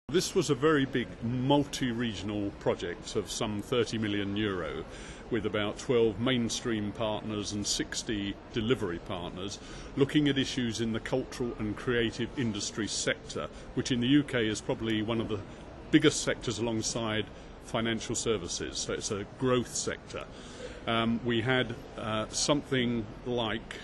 This was a very big multi-regional project of some €30 million with about 12 mainstream partners and 60 delivery partners looking at issues in the cultural and creative industry sector, which in the UK is probably one of the biggest sectors alongside financial services, so it's a growth sector. We had something like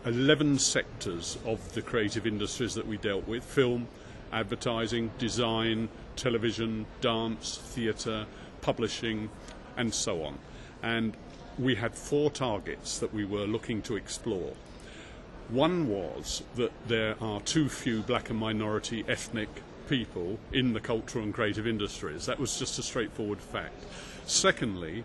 11 sectors of the creative industries that we dealt with: film, advertising, design, television, dance, theatre, publishing, and so on. And we had 4 targets that we were looking to explore. One was that there are too few black and minority ethnic people in the cultural and creative industries. That was just a straightforward fact. Secondly,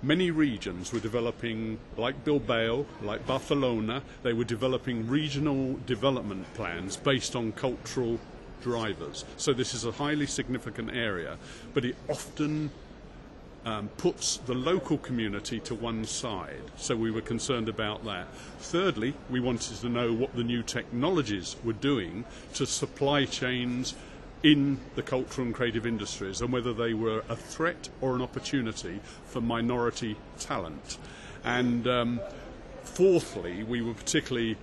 many regions were developing, like Bilbao, like Barcelona, they were developing regional development plans based on cultural drivers. So this is a highly significant area, but it often puts the local community to one side. So we were concerned about that. Thirdly, we wanted to know what the new technologies were doing to supply chains in the cultural and creative industries, and whether they were a threat or an opportunity for minority talent. And fourthly, we were particularly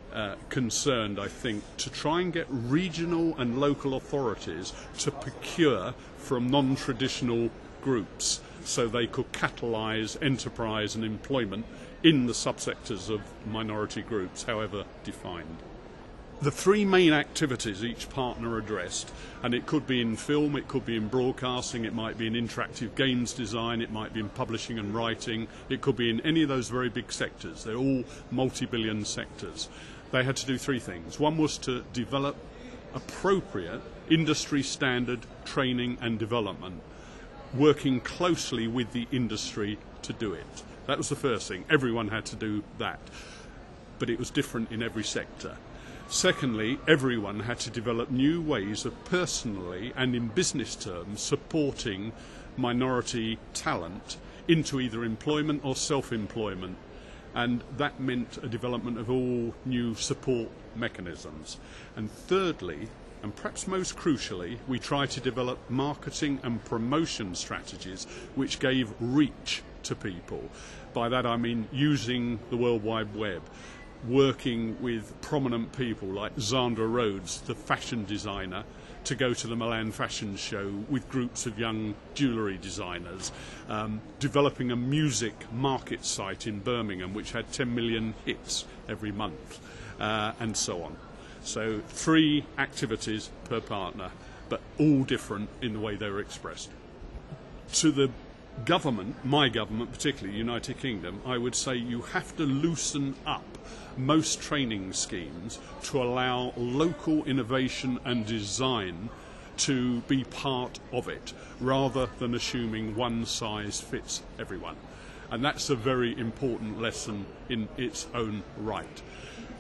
concerned, I think, to try and get regional and local authorities to procure from non-traditional groups so they could catalyse enterprise and employment in the subsectors of minority groups, however defined. The 3 main activities each partner addressed, and it could be in film, it could be in broadcasting, it might be in interactive games design, it might be in publishing and writing, it could be in any of those very big sectors. They're all multi-billion sectors. They had to do 3 things. One was to develop appropriate industry standard training and development, working closely with the industry to do it. That was the first thing. Everyone had to do that, but it was different in every sector. Secondly, everyone had to develop new ways of personally and in business terms supporting minority talent into either employment or self-employment, and that meant a development of all new support mechanisms. And thirdly, and perhaps most crucially, we tried to develop marketing and promotion strategies which gave reach to people. By that I mean using the World Wide Web, working with prominent people like Zandra Rhodes, the fashion designer, to go to the Milan Fashion Show with groups of young jewellery designers, developing a music market site in Birmingham which had 10 million hits every month, and so on. So 3 activities per partner, but all different in the way they were expressed. To the government, my government particularly, United Kingdom, I would say you have to loosen up most training schemes to allow local innovation and design to be part of it, rather than assuming one size fits everyone. And that's a very important lesson in its own right.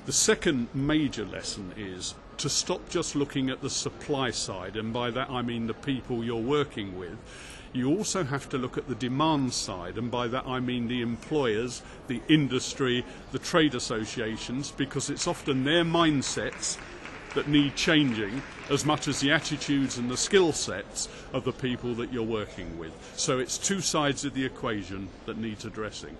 The second major lesson is to stop just looking at the supply side, and by that I mean the people you're working with. You also have to look at the demand side, and by that I mean the employers, the industry, the trade associations, because it's often their mindsets that need changing as much as the attitudes and the skill sets of the people that you're working with. So it's 2 sides of the equation that needs addressing.